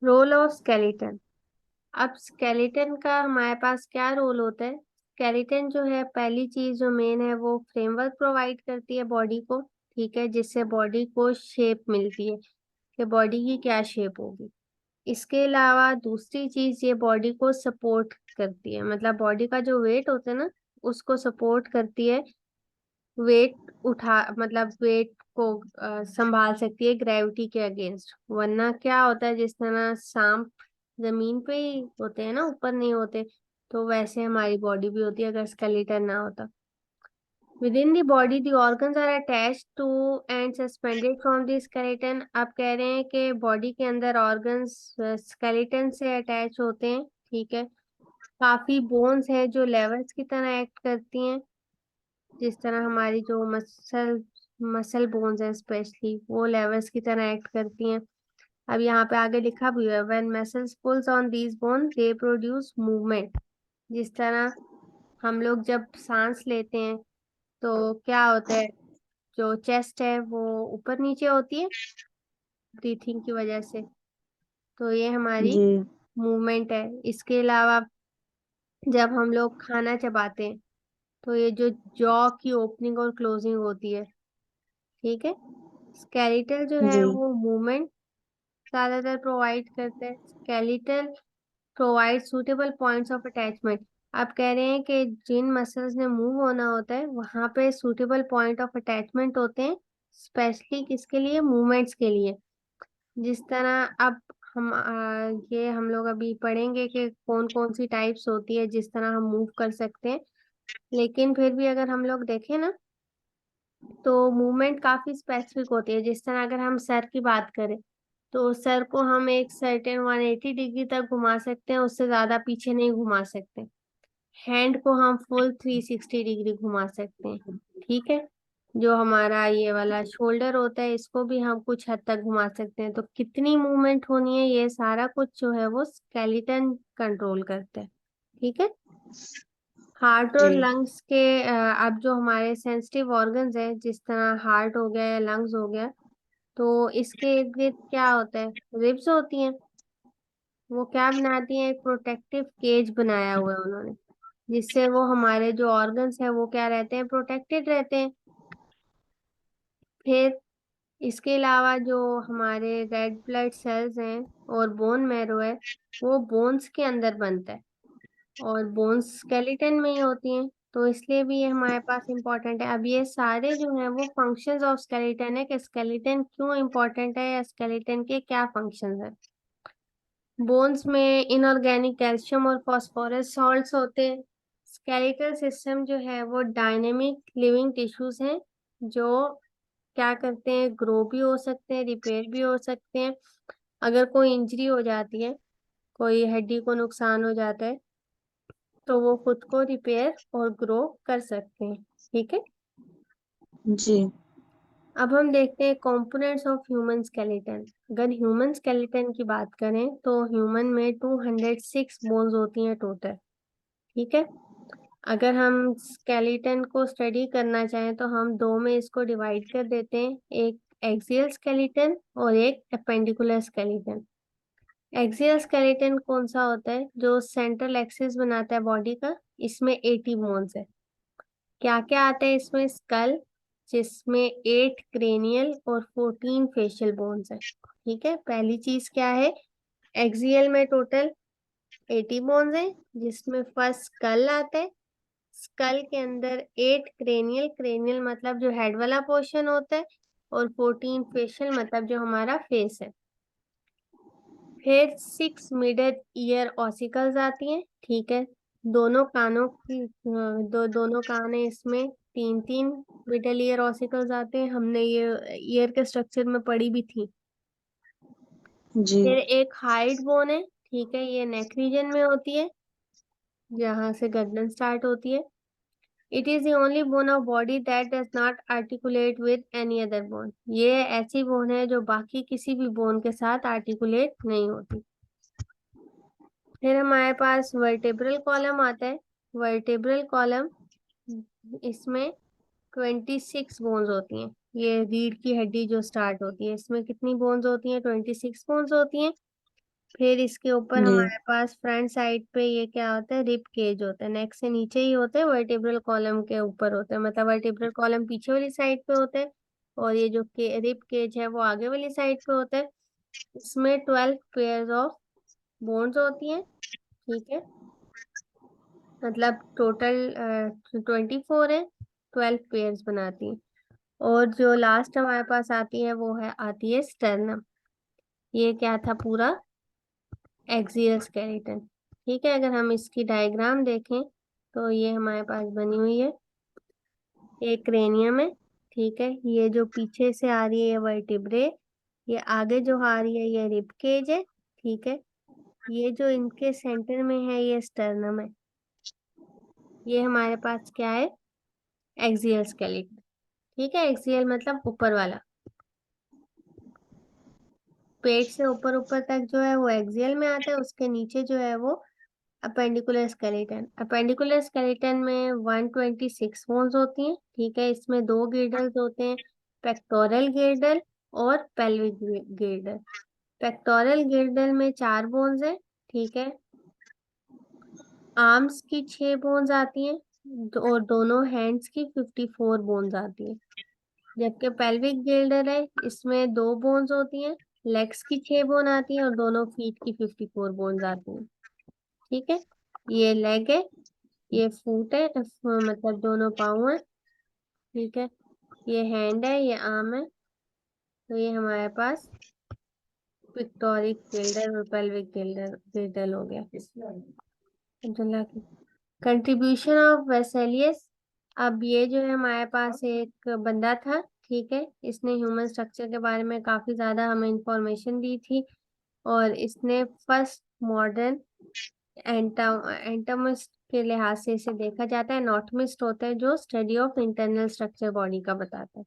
Role of skeleton. अब skeleton का हमारे पास क्या रोल होता है? स्केलेटन जो है, पहली चीज जो मेन है, वो फ्रेमवर्क प्रोवाइड करती है बॉडी को, ठीक है, जिससे बॉडी को शेप मिलती है कि बॉडी की क्या शेप होगी। इसके अलावा दूसरी चीज, ये बॉडी को सपोर्ट करती है, मतलब बॉडी का जो वेट होता है ना, उसको सपोर्ट करती है। वेट उठा मतलब वेट को संभाल सकती है ग्रेविटी के अगेंस्ट। वरना क्या होता है, जिस तरह सांप जमीन पे ही होते हैं ना, ऊपर नहीं होते, तो वैसे हमारी बॉडी भी होती है अगर स्केलेटन ना होता। Within the body the organs are attached to and suspended from the skeleton. आप कह रहे हैं कि बॉडी के अंदर ऑर्गन्स स्केलेटन से अटैच होते हैं, ठीक है। काफी बोन्स है जो लेवर्स की तरह एक्ट करती हैं, जिस तरह हमारी जो मसल मसल बोन्स है स्पेशली, वो लेवर्स की तरह एक्ट करती हैं। अब यहाँ पे आगे लिखा भी है, when muscles pulls on these bone they produce movement. जिस तरह हम लोग जब सांस लेते हैं तो क्या होता है, जो चेस्ट है वो ऊपर नीचे होती है ब्रीथिंग की वजह से, तो ये हमारी जी। मूवमेंट है। इसके अलावा जब हम लोग खाना चबाते हैं तो ये जो जॉ की ओपनिंग और क्लोजिंग होती है, ठीक है, स्केलेटल जो है जी। वो मूवमेंट ज्यादातर प्रोवाइड करता है। Skeletal provide suitable points of attachment. आप कह रहे हैं कि जिन मसल्स ने मूव होना होता है वहां पे सुटेबल पॉइंट ऑफ अटैचमेंट होते हैं, स्पेशली किसके लिए? मूवमेंट्स के लिए। जिस तरह अब ये हम लोग अभी पढ़ेंगे कि कौन कौन सी टाइप्स होती है जिस तरह हम मूव कर सकते हैं। लेकिन फिर भी अगर हम लोग देखें ना, तो मूवमेंट काफी स्पेसिफिक होती है। जिस तरह अगर हम सर की बात करें, तो सर को हम एक सर्टेन 180 डिग्री तक घुमा सकते हैं, उससे ज्यादा पीछे नहीं घुमा सकते। हैंड को हम फुल 360 डिग्री घुमा सकते हैं, ठीक है। जो हमारा ये वाला शोल्डर होता है, इसको भी हम कुछ हद तक घुमा सकते हैं। तो कितनी मूवमेंट होनी है, ये सारा कुछ जो है वो स्केलेटन कंट्रोल करता है, ठीक है। हार्ट और जी। लंग्स के अब जो हमारे सेंसिटिव ऑर्गन्स है, जिस तरह हार्ट हो गया या लंग्स हो गया, तो इसके इर्द गिर्द क्या होता है? रिब्स होती हैं। वो क्या बनाती हैं? एक प्रोटेक्टिव केज बनाया हुआ है उन्होंने, जिससे वो हमारे जो ऑर्गन्स है वो क्या रहते हैं? प्रोटेक्टेड रहते हैं। फिर इसके अलावा जो हमारे रेड ब्लड सेल्स हैं और बोन मैरो है, वो बोन्स के अंदर बनता है, और बोन्स स्केलेटन में ही होती हैं, तो इसलिए भी ये हमारे पास इम्पोर्टेंट है। अब ये सारे जो हैं वो फंक्शंस ऑफ स्केलेटन है कि स्केलेटन क्यों इम्पोर्टेंट है या स्केलेटन के क्या फंक्शंस हैं। बोन्स में इनऑर्गेनिक कैल्शियम और फास्फोरस सॉल्ट्स होते हैं। स्केलेटल सिस्टम जो है वो डायनेमिक लिविंग टिश्यूज हैं, जो क्या करते हैं? ग्रो भी हो सकते हैं, रिपेयर भी हो सकते हैं। अगर कोई इंजरी हो जाती है, कोई हड्डी को नुकसान हो जाता है, तो वो खुद को रिपेयर और ग्रो कर सकते हैं, ठीक है। जी। अब हम देखते हैं कंपोनेंट्स ऑफ ह्यूमन स्केलेटन। अगर ह्यूमन स्केलेटन की बात करें तो ह्यूमन में 206 बोन्स होती हैं टोटल, ठीक है। अगर हम स्केलेटन को स्टडी करना चाहें तो हम दो में इसको डिवाइड कर देते हैं, एक एक्सियल स्केलेटन और एक एपेंडिकुलर स्केलेटन। एक्सियल स्केलेटन कौन सा होता है? जो सेंट्रल एक्सिस बनाता है बॉडी का, इसमें 80 बोन्स है। क्या क्या आता है इसमें? स्कल, जिसमें 8 क्रेनियल और 14 फेशियल बोन्स है, ठीक है। पहली चीज क्या है? एक्सियल में टोटल 80 बोन्स है, जिसमें फर्स्ट स्कल आता है। स्कल के अंदर 8 क्रेनियल, क्रेनियल मतलब जो हेड वाला पोर्शन होता है, और 14 फेशियल मतलब जो हमारा फेस है। फिर 6 मिडल ईयर ऑसिकल्स आती हैं, ठीक है। दोनों कानों की दोनों कान है इसमें, 3 3 मिडल ईयर ऑसिकल्स आते हैं, हमने ये ईयर के स्ट्रक्चर में पढ़ी भी थी। जी। फिर एक हाइड बोन है, ठीक है, ये नेक रीजन में होती है, जहाँ से गर्दन स्टार्ट होती है। It is the only bone of body that does not articulate with any other bone. ये ऐसी बोन है जो बाकी किसी भी बोन के साथ आर्टिकुलेट नहीं होती। फिर हमारे पास वर्टेब्रल कॉलम आता है। वर्टेब्रल कॉलम, इसमें 26 बोन्स होती हैं, ये रीढ़ की हड्डी जो स्टार्ट होती है, इसमें कितनी बोन्स होती हैं? 26 बोन्स होती हैं। फिर इसके ऊपर जी हमारे पास फ्रंट साइड पे ये क्या होता है? रिब केज होता है। नेक से नीचे ही होते हैं, वर्टिब्रल कॉलम के ऊपर होते हैं, मतलब वर्टिब्रल कॉलम पीछे वाली साइड पे होते हैं और ये जो रिब केज है वो आगे वाली साइड पे होता है। इसमें 12 पेयर ऑफ बोन्स होती हैं, ठीक है, मतलब टोटल 24 है, 12 पेयर्स बनाती हैं। और जो लास्ट हमारे पास आती है वो है आती है स्टर्नम। ये क्या था? पूरा एक्सियल स्केलेटन। ठीक है, अगर हम इसकी डायग्राम देखें तो ये हमारे पास बनी हुई है। एक क्रेनियम है, ठीक है, ये जो पीछे से आ रही है ये वर्टिब्रे, ये आगे जो आ रही है ये रिब केज है, ठीक है, ये जो इनके सेंटर में है ये स्टर्नम है। ये हमारे पास क्या है? Axial skeleton. ठीक है, एक्सियल मतलब ऊपर वाला, पेट से ऊपर ऊपर तक जो है वो एक्सियल में आता है, उसके नीचे जो है वो अपेंडिकुलर स्केलेटन। अपेंडिकुलर स्केलेटन में 126 बोन्स होती हैं, ठीक है, इसमें दो गिर्डल्स होते हैं, पेक्टोरल गिर्डल और पेल्विक गिर्डल। पेक्टोरल गिर्डल में 4 बोन्स है, ठीक है, आर्म्स की 6 बोन्स आती हैं, और दोनों हैंड्स की 54 बोन्स आती है। जबकि पेल्विक गिल्डर है, इसमें 2 बोन्स होती हैं, लेग्स की 6 बोन आती हैं और दोनों फीट की 54 बोन्स आती हैं। ठीक है, ये लेग है, ये फुट है, मतलब दोनों पाँव है, ठीक है, ये हैंड है, ये आर्म है। तो ये हमारे पास पिक्टोरिक गिल्डर और पेल्विक गिल्डर गिल्डल हो गया। अब्दुल्ला की कंट्रीब्यूशन ऑफ वेसेलियस। अब ये जो है हमारे पास एक बंदा था, ठीक है, इसने ह्यूमन स्ट्रक्चर के बारे में काफी ज्यादा हमें इंफॉर्मेशन दी थी, और इसने फर्स्ट मॉडर्न एंटोमिस्ट के लिहाज से इसे देखा जाता है। नॉटमिस्ट होता है जो study of internal structure body का बताता है।